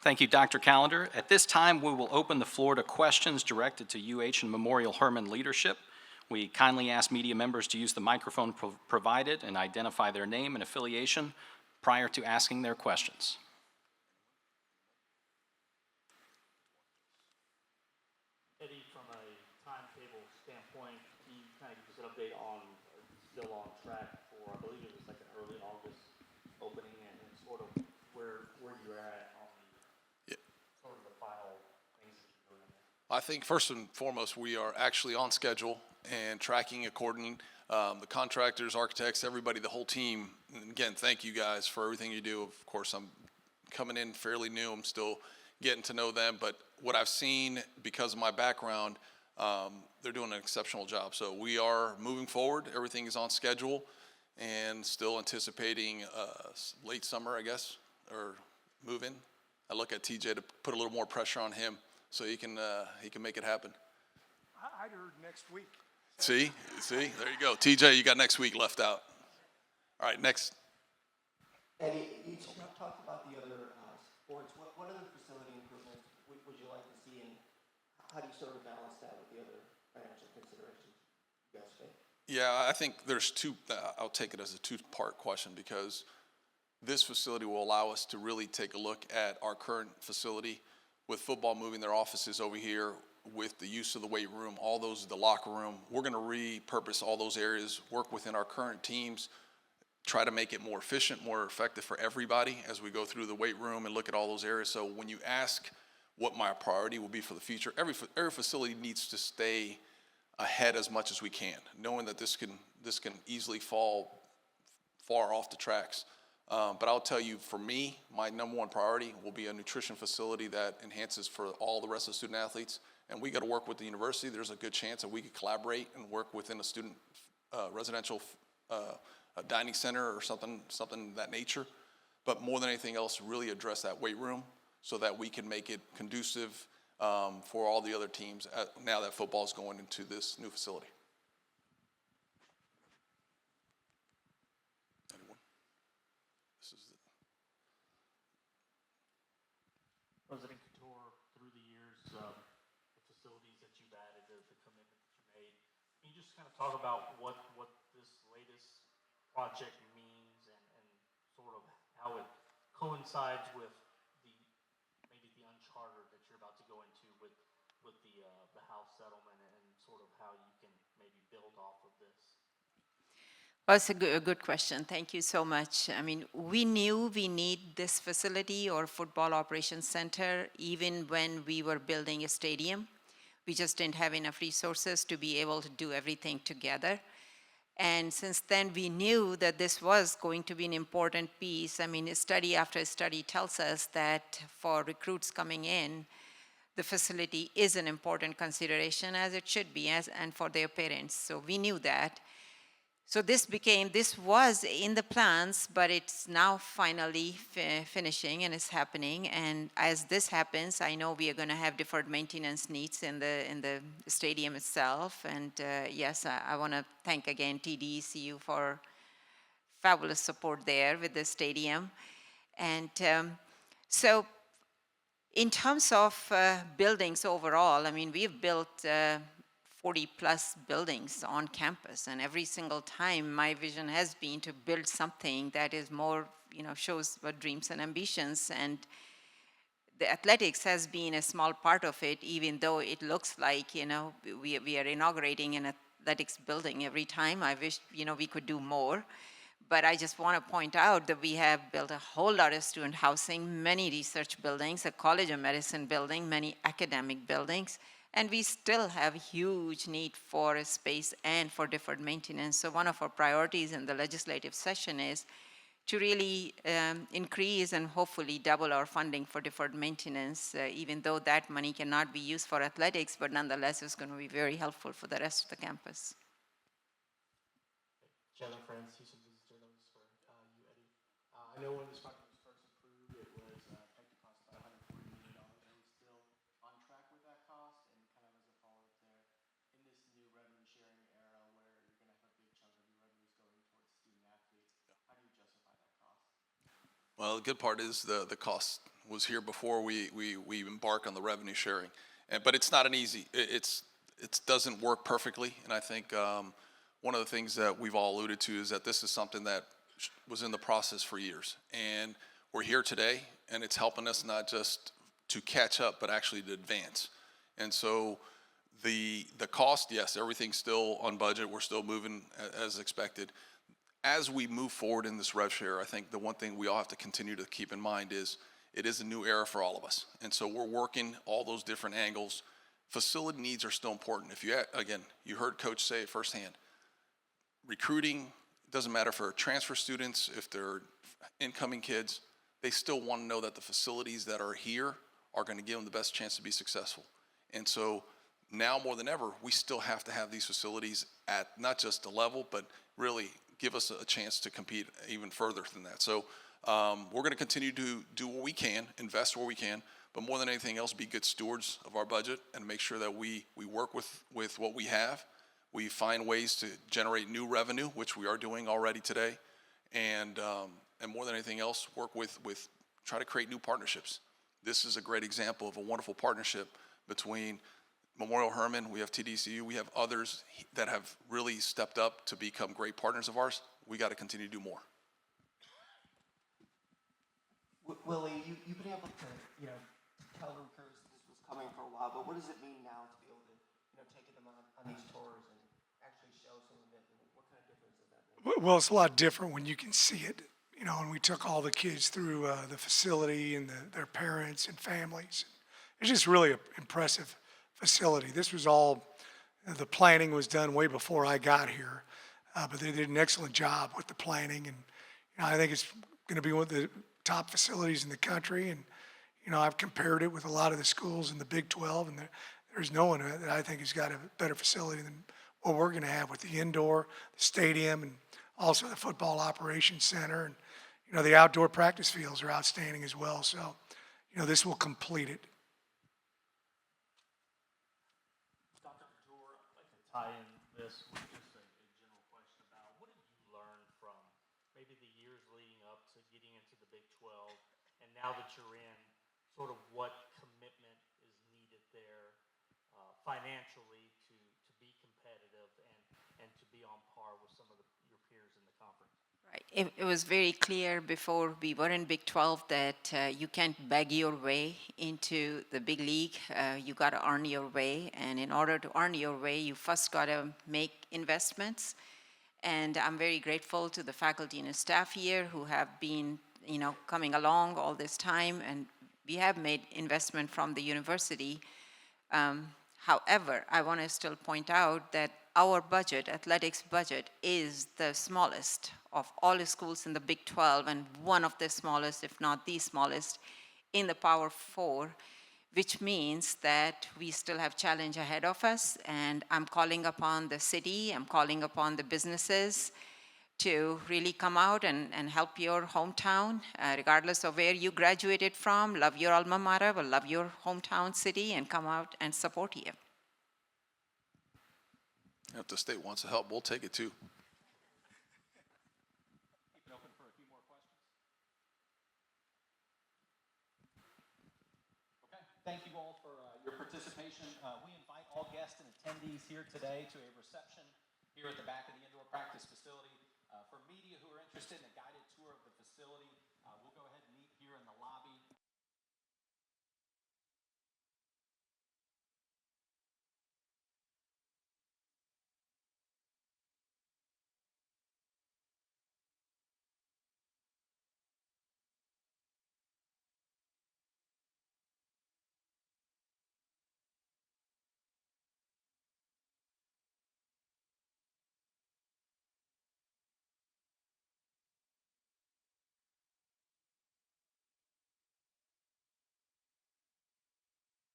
Thank you, Dr. Callender. At this time, we will open the floor to questions directed to UH and Memorial Hermann leadership. We kindly ask media members to use the microphone provided and identify their name and affiliation prior to asking their questions. Eddie, from a timetable standpoint, can you kind of give us an update on still on track for, I believe it was like an early August opening, and sort of where you're at on the sort of the final things that you're doing there? I think first and foremost, we are actually on schedule and tracking according. The contractors, architects, everybody, the whole team. And again, thank you guys for everything you do. Of course, I'm coming in fairly new. I'm still getting to know them, but what I've seen because of my background, they're doing an exceptional job. So we are moving forward. Everything is on schedule and still anticipating late summer, I guess, or move in. I look at TJ to put a little more pressure on him so he can make it happen. I'd heard next week. See, there you go. TJ, you got next week left out. All right, next. Eddie, you talked about the other sports. What other facility improvements would you like to see, and how do you sort of balance that with the other financial considerations you guys face? Yeah, I think there's two. I'll take it as a two-part question because this facility will allow us to really take a look at our current facility with football moving their offices over here, with the use of the weight room, all those, the locker room. We're going to repurpose all those areas, work within our current teams, try to make it more efficient, more effective for everybody as we go through the weight room and look at all those areas. So when you ask what my priority will be for the future, every facility needs to stay ahead as much as we can, knowing that this can easily fall far off the tracks. But I'll tell you, for me, my number one priority will be a nutrition facility that enhances for all the rest of the student athletes. And we got to work with the university. There's a good chance that we could collaborate and work within a student residential a dining center or something of that nature. But more than anything else, really address that weight room so that we can make it conducive for all the other teams now that football is going into this new facility. Anyone? This is it. President Couture, through the years, the facilities that you've added, the commitment that you made, can you just kind of talk about what this latest project means and sort of how it coincides with maybe the uncharted that you're about to go into with the house settlement, and sort of how you can maybe build off of this? Well, it's a good question. Thank you so much. I mean, we knew we need this facility or football operations center even when we were building a stadium. We just didn't have enough resources to be able to do everything together. And since then, we knew that this was going to be an important piece. I mean, study after study tells us that for recruits coming in, the facility is an important consideration, as it should be, and for their parents. So we knew that. So this was in the plans, but it's now finally finishing and it's happening. And as this happens, I know we are going to have deferred maintenance needs in the stadium itself. And yes, I want to thank again TDECU for fabulous support there with the stadium. And so in terms of buildings overall, I mean, we've built 40 plus buildings on campus, and every single time my vision has been to build something that is more, shows what dreams and ambitions, and the athletics has been a small part of it, even though it looks like, we are inaugurating an athletics building every time. I wish, we could do more, but I just want to point out that we have built a whole lot of student housing, many research buildings, a College of Medicine building, many academic buildings. And we still have huge need for space and for deferred maintenance. So one of our priorities in the legislative session is to really increase and hopefully double our funding for deferred maintenance, even though that money cannot be used for athletics, but nonetheless is going to be very helpful for the rest of the campus. Chandler Friends, Houston visitor, that was for you, Eddie. I know when this project was first approved, it was expected to cost about $140 million. Are we still on track with that cost? And kind of as a follow-up there, in this new revenue sharing era where you're going to have a big chunk of your revenues going towards student athletes, how do you justify that cost? Well, the good part is the cost was here before we embark on the revenue sharing. But it's not an easy, it doesn't work perfectly. And I think one of the things that we've all alluded to is that this is something that was in the process for years. And we're here today, and it's helping us not just to catch up, but actually to advance. And so the cost, yes, everything's still on budget. We're still moving as expected. As we move forward in this rev share, I think the one thing we all have to continue to keep in mind is it is a new era for all of us. And so we're working all those different angles. Facility needs are still important. If you, again, you heard Coach say it firsthand, recruiting, doesn't matter for transfer students, if they're incoming kids, they still want to know that the facilities that are here are going to give them the best chance to be successful. And so now more than ever, we still have to have these facilities at not just the level, but really give us a chance to compete even further than that. So we're going to continue to do what we can, invest where we can, but more than anything else, be good stewards of our budget and make sure that we work with what we have. We find ways to generate new revenue, which we are doing already today, and more than anything else, work with try to create new partnerships. This is a great example of a wonderful partnership between Memorial Hermann, we have TDCU, we have others that have really stepped up to become great partners of ours. We got to continue to do more. Willie, you've been able to, tell the recruiters this was coming for a while, but what does it mean now to be able to, take them on these tours and actually show some of it? And what kind of difference does that make? Well, it's a lot different when you can see it, and we took all the kids through the facility and their parents and families. It's just really an impressive facility. This was all, the planning was done way before I got here, but they did an excellent job with the planning, and I think it's going to be one of the top facilities in the country. And I've compared it with a lot of the schools in the Big 12, and there's no one that I think has got a better facility than what we're going to have with the indoor, the stadium, and also the football operations center. And the outdoor practice fields are outstanding as well. So this will complete it. Dr. Couture, I'd like to tie in this with just a general question about what did you learn from maybe the years leading up to getting into the Big 12, and now that you're in, sort of what commitment is needed there financially to be competitive and to be on par with some of your peers in the conference? Right. It was very clear before we were in Big 12 that you can't beg your way into the big league. You got to earn your way. And in order to earn your way, you first got to make investments. And I'm very grateful to the faculty and staff here who have been, coming along all this time. And we have made investment from the university. However, I want to still point out that our budget, athletics budget, is the smallest of all the schools in the Big 12 and one of the smallest, if not the smallest, in the Power 4, which means that we still have challenge ahead of us. And I'm calling upon the city, I'm calling upon the businesses to really come out and help your hometown, regardless of where you graduated from. Love your alma mater, but love your hometown city, and come out and support you. If the state wants to help, we'll take it too. Keep it open for a few more questions. Okay, thank you all for your participation. We invite all guests and attendees here today to a reception here at the back of the indoor practice facility. For media who are interested in